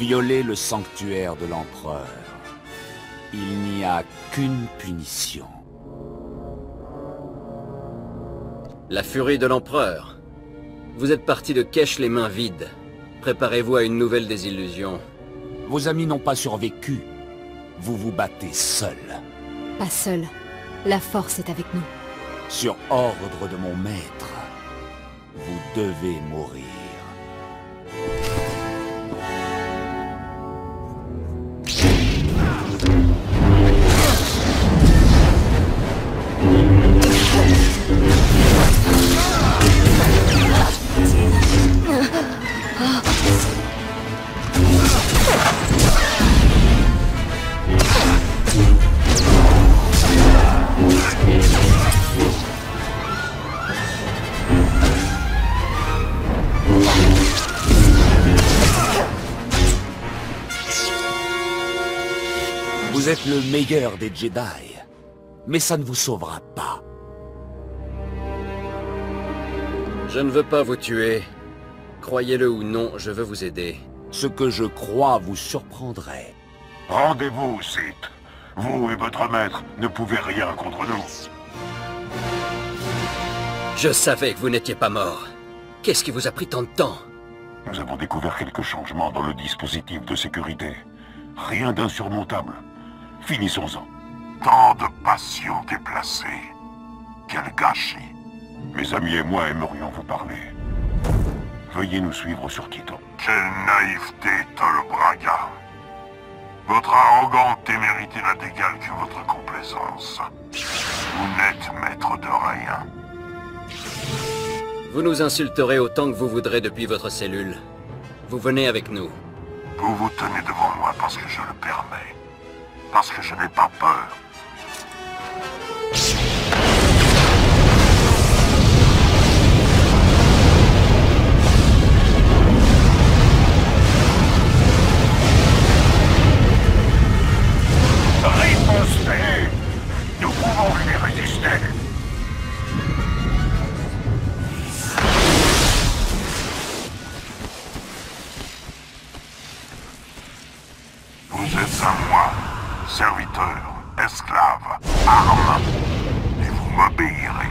violez le sanctuaire de l'Empereur. Il n'y a qu'une punition. La furie de l'Empereur. Vous êtes parti de Kesh les mains vides. Préparez-vous à une nouvelle désillusion. Vos amis n'ont pas survécu. Vous vous battez seul. Pas seul. La force est avec nous. Sur ordre de mon maître, vous devez mourir. Vous êtes le meilleur des Jedi, mais ça ne vous sauvera pas. Je ne veux pas vous tuer. Croyez-le ou non, je veux vous aider. Ce que je crois vous surprendrait. Rendez-vous, Sith. Vous et votre maître ne pouvez rien contre nous. Je savais que vous n'étiez pas mort. Qu'est-ce qui vous a pris tant de temps? Nous avons découvert quelques changements dans le dispositif de sécurité. Rien d'insurmontable. Finissons-en. Tant de passions déplacées. Quel gâchis. Mes amis et moi aimerions vous parler. Veuillez nous suivre sur Tython. Quelle naïveté, Tol Braga. Votre arrogante témérité n'a d'égal que votre complaisance. Vous n'êtes maître de rien. Vous nous insulterez autant que vous voudrez depuis votre cellule. Vous venez avec nous. Vous vous tenez devant moi parce que je le permets. Parce que je n'ai pas peur. Ripostez! Nous pouvons lui résister. Vous êtes à moi, serviteur, esclave, arme, et vous m'obéirez.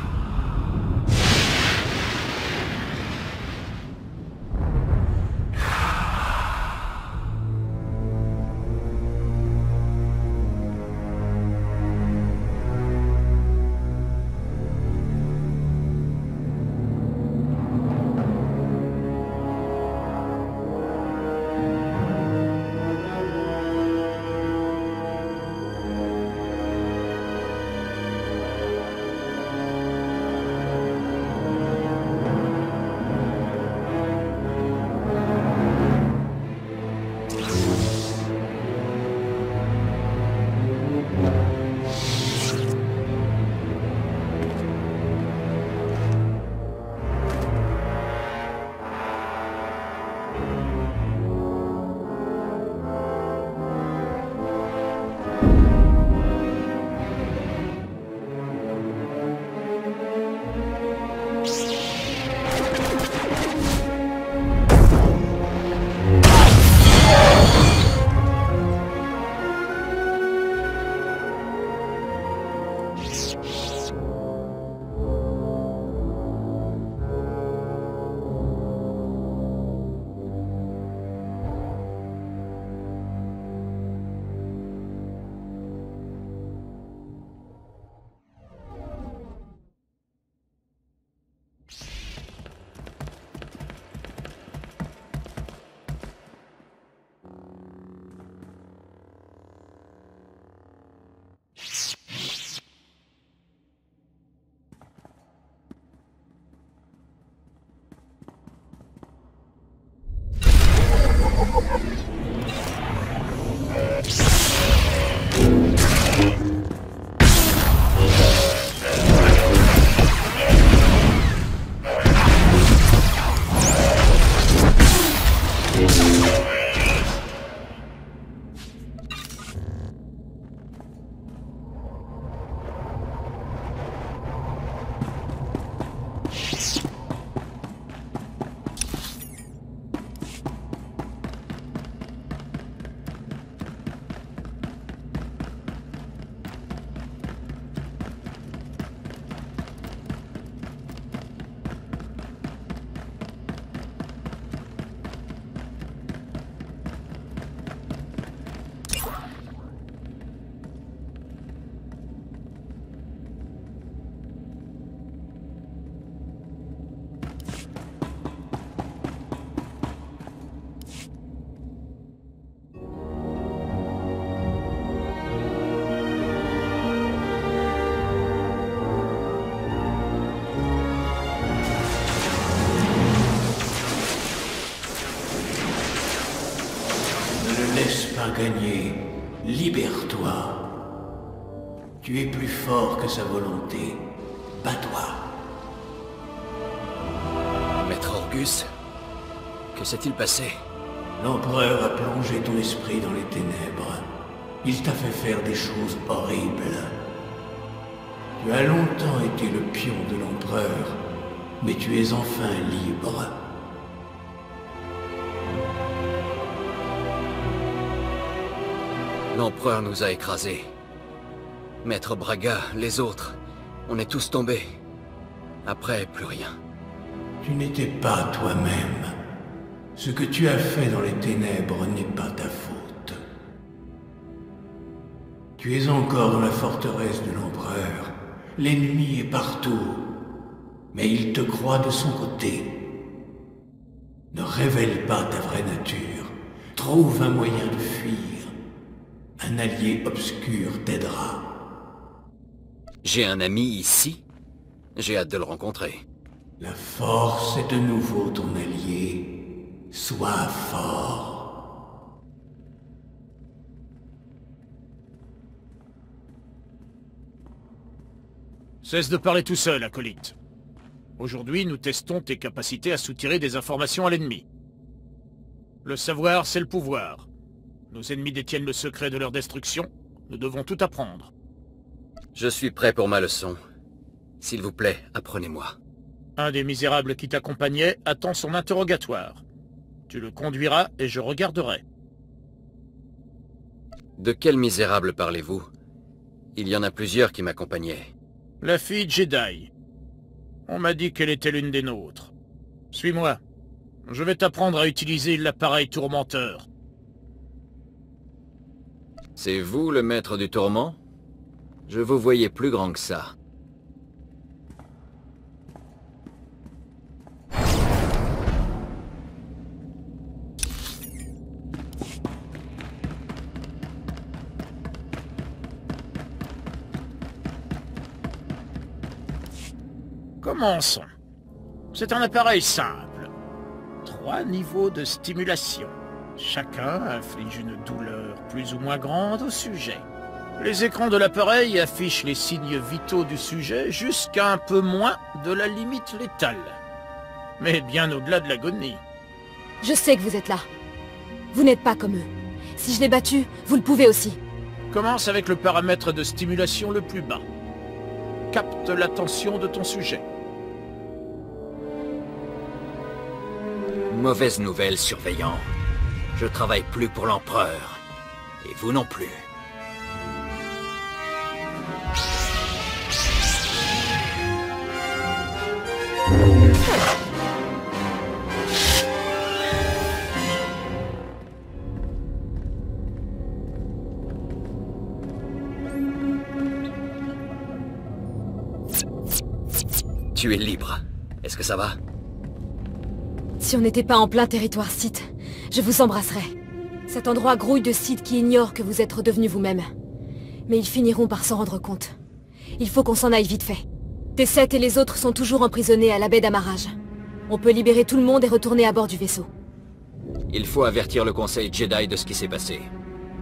gagné, libère-toi. Tu es plus fort que sa volonté. Bats-toi. Maître Orgus, que s'est-il passé? L'Empereur a plongé ton esprit dans les ténèbres. Il t'a fait faire des choses horribles. Tu as longtemps été le pion de l'Empereur, mais tu es enfin libre. L'Empereur nous a écrasés. Maître Braga, les autres, on est tous tombés. Après, plus rien. Tu n'étais pas toi-même. Ce que tu as fait dans les ténèbres n'est pas ta faute. Tu es encore dans la forteresse de l'Empereur. L'ennemi est partout. Mais il te croit de son côté. Ne révèle pas ta vraie nature. Trouve un moyen de fuir. Un allié obscur t'aidera. J'ai un ami ici. J'ai hâte de le rencontrer. La force est de nouveau ton allié. Sois fort. Cesse de parler tout seul, acolyte. Aujourd'hui, nous testons tes capacités à soutirer des informations à l'ennemi. Le savoir, c'est le pouvoir. Nos ennemis détiennent le secret de leur destruction. Nous devons tout apprendre. Je suis prêt pour ma leçon. S'il vous plaît, apprenez-moi. Un des misérables qui t'accompagnait attend son interrogatoire. Tu le conduiras et je regarderai. De quel misérable parlez-vous? Il y en a plusieurs qui m'accompagnaient. La fille Jedi. On m'a dit qu'elle était l'une des nôtres. Suis-moi. Je vais t'apprendre à utiliser l'appareil tourmenteur. C'est vous le maître du tourment? Je vous voyais plus grand que ça. Commençons. C'est un appareil simple. 3 niveaux de stimulation. Chacun inflige une douleur plus ou moins grande au sujet. Les écrans de l'appareil affichent les signes vitaux du sujet jusqu'à un peu moins de la limite létale. Mais bien au-delà de l'agonie. Je sais que vous êtes là. Vous n'êtes pas comme eux. Si je l'ai battu, vous le pouvez aussi. Commence avec le paramètre de stimulation le plus bas. Capte l'attention de ton sujet. Mauvaise nouvelle, surveillant. Je travaille plus pour l'Empereur. Et vous non plus. Tu es libre. Est-ce que ça va? Si on n'était pas en plein territoire Sith, je vous embrasserais. Cet endroit grouille de Sith qui ignorent que vous êtes redevenus vous-même. Mais ils finiront par s'en rendre compte. Il faut qu'on s'en aille vite fait. T7 et les autres sont toujours emprisonnés à la baie d'Amarrage. On peut libérer tout le monde et retourner à bord du vaisseau. Il faut avertir le Conseil Jedi de ce qui s'est passé.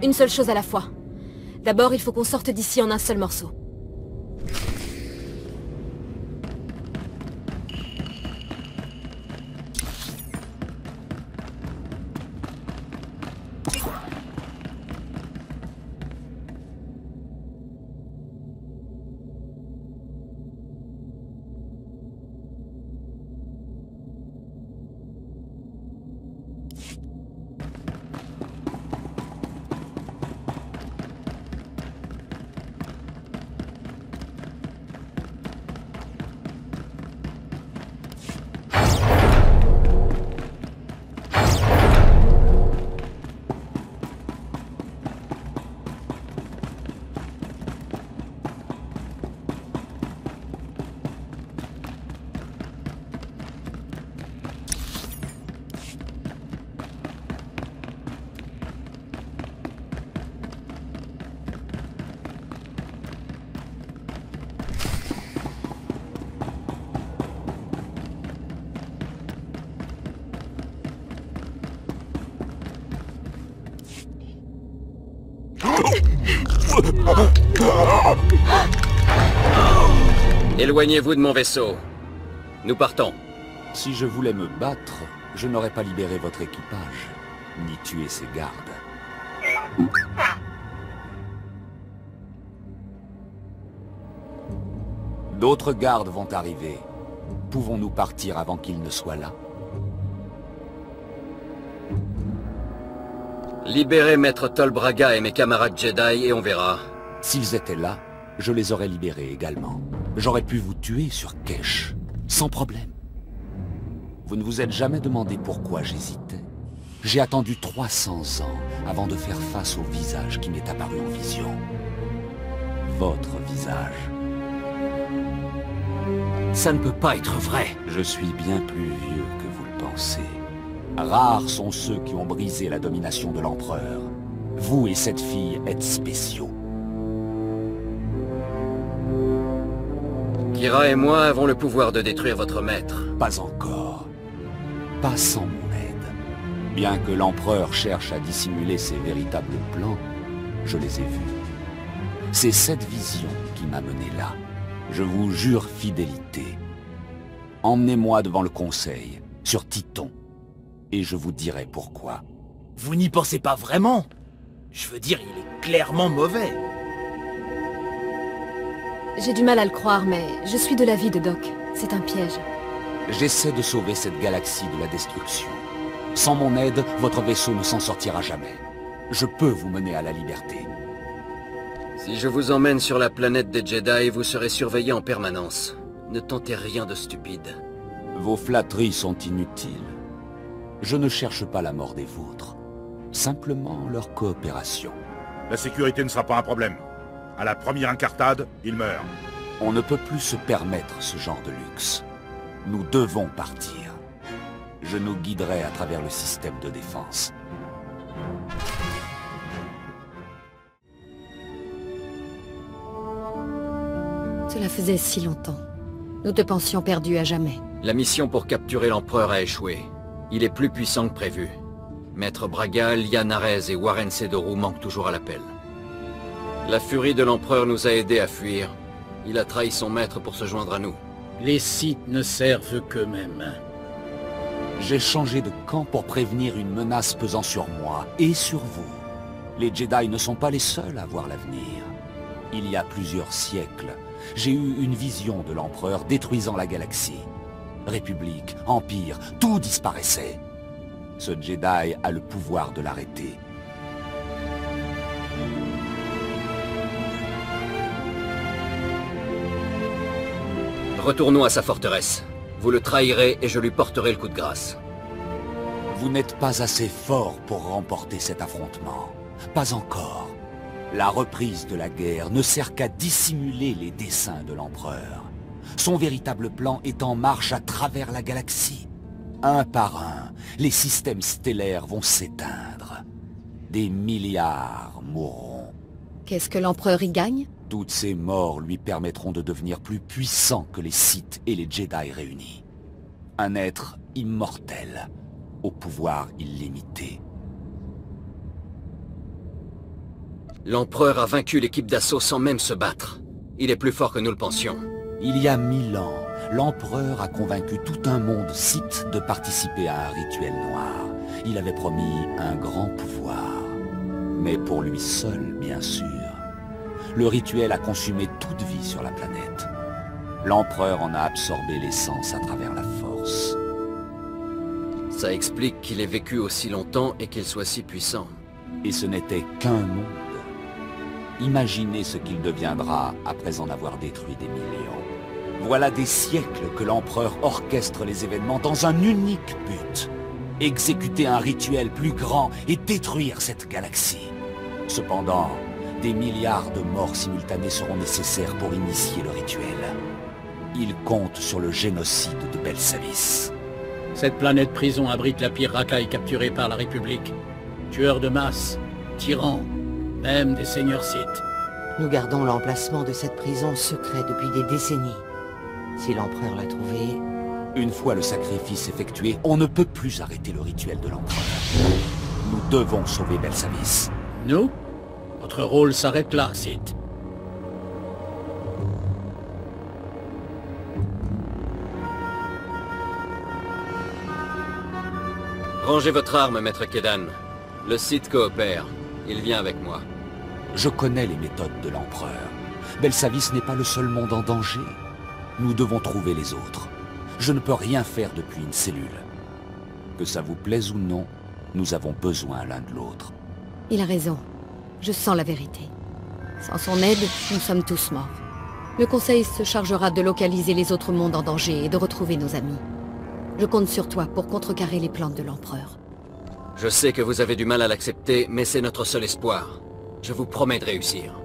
Une seule chose à la fois. D'abord, il faut qu'on sorte d'ici en un seul morceau. Éloignez-vous de mon vaisseau. Nous partons. Si je voulais me battre, je n'aurais pas libéré votre équipage, ni tué ses gardes. D'autres gardes vont arriver. Pouvons-nous partir avant qu'ils ne soient là? Libérez Maître Tolbraga et mes camarades Jedi et on verra. S'ils étaient là, je les aurais libérés également. J'aurais pu vous tuer sur Kesh, sans problème. Vous ne vous êtes jamais demandé pourquoi j'hésitais? J'ai attendu 300 ans avant de faire face au visage qui m'est apparu en vision. Votre visage. Ça ne peut pas être vrai. Je suis bien plus vieux que vous le pensez. Rares sont ceux qui ont brisé la domination de l'Empereur. Vous et cette fille êtes spéciaux. Kira et moi avons le pouvoir de détruire votre maître. Pas encore. Pas sans mon aide. Bien que l'Empereur cherche à dissimuler ses véritables plans, je les ai vus. C'est cette vision qui m'a mené là. Je vous jure fidélité. Emmenez-moi devant le Conseil, sur Titon, et je vous dirai pourquoi. Vous n'y pensez pas vraiment? Je veux dire, il est clairement mauvais. J'ai du mal à le croire, mais je suis de l'avis de Doc. C'est un piège. J'essaie de sauver cette galaxie de la destruction. Sans mon aide, votre vaisseau ne s'en sortira jamais. Je peux vous mener à la liberté. Si je vous emmène sur la planète des Jedi, vous serez surveillé en permanence. Ne tentez rien de stupide. Vos flatteries sont inutiles. Je ne cherche pas la mort des vôtres. Simplement leur coopération. La sécurité ne sera pas un problème. À la première incartade, il meurt. On ne peut plus se permettre ce genre de luxe. Nous devons partir. Je nous guiderai à travers le système de défense. Cela faisait si longtemps. Nous te pensions perdu à jamais. La mission pour capturer l'Empereur a échoué. Il est plus puissant que prévu. Maître Braga, Lian Arez et Warren Sedoru manquent toujours à l'appel. La furie de l'Empereur nous a aidés à fuir. Il a trahi son maître pour se joindre à nous. Les Sith ne servent qu'eux-mêmes. J'ai changé de camp pour prévenir une menace pesant sur moi et sur vous. Les Jedi ne sont pas les seuls à voir l'avenir. Il y a plusieurs siècles, j'ai eu une vision de l'Empereur détruisant la galaxie. République, Empire, tout disparaissait. Ce Jedi a le pouvoir de l'arrêter. Retournons à sa forteresse. Vous le trahirez et je lui porterai le coup de grâce. Vous n'êtes pas assez fort pour remporter cet affrontement. Pas encore. La reprise de la guerre ne sert qu'à dissimuler les desseins de l'Empereur. Son véritable plan est en marche à travers la galaxie. Un par un, les systèmes stellaires vont s'éteindre. Des milliards mourront. Qu'est-ce que l'Empereur y gagne? Toutes ces morts lui permettront de devenir plus puissant que les Sith et les Jedi réunis. Un être immortel, au pouvoir illimité. L'Empereur a vaincu l'équipe d'assaut sans même se battre. Il est plus fort que nous le pensions. Il y a 1000 ans, l'Empereur a convaincu tout un monde Sith de participer à un rituel noir. Il avait promis un grand pouvoir. Mais pour lui seul, bien sûr. Le rituel a consumé toute vie sur la planète. L'Empereur en a absorbé l'essence à travers la force. Ça explique qu'il ait vécu aussi longtemps et qu'il soit si puissant. Et ce n'était qu'un monde. Imaginez ce qu'il deviendra après en avoir détruit des millions. Voilà des siècles que l'Empereur orchestre les événements dans un unique but. Exécuter un rituel plus grand et détruire cette galaxie. Cependant, des milliards de morts simultanées seront nécessaires pour initier le rituel. Il compte sur le génocide de Belsavis. Cette planète prison abrite la pire racaille capturée par la République. Tueurs de masse, tyrans, même des seigneurs Sith. Nous gardons l'emplacement de cette prison secret depuis des décennies. Si l'Empereur l'a trouvé... Une fois le sacrifice effectué, on ne peut plus arrêter le rituel de l'Empereur. Nous devons sauver Belsavis. Nous? Votre rôle s'arrête là, Sith. Rangez votre arme, maître Kedan. Le Sith coopère. Il vient avec moi. Je connais les méthodes de l'Empereur. Belsavis n'est pas le seul monde en danger. Nous devons trouver les autres. Je ne peux rien faire depuis une cellule. Que ça vous plaise ou non, nous avons besoin l'un de l'autre. Il a raison. Je sens la vérité. Sans son aide, nous sommes tous morts. Le Conseil se chargera de localiser les autres mondes en danger et de retrouver nos amis. Je compte sur toi pour contrecarrer les plans de l'Empereur. Je sais que vous avez du mal à l'accepter, mais c'est notre seul espoir. Je vous promets de réussir.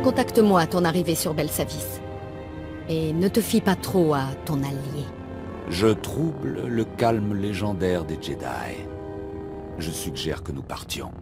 Contacte-moi à ton arrivée sur Belsavis. Et ne te fie pas trop à ton allié. Je trouble le calme légendaire des Jedi. Je suggère que nous partions.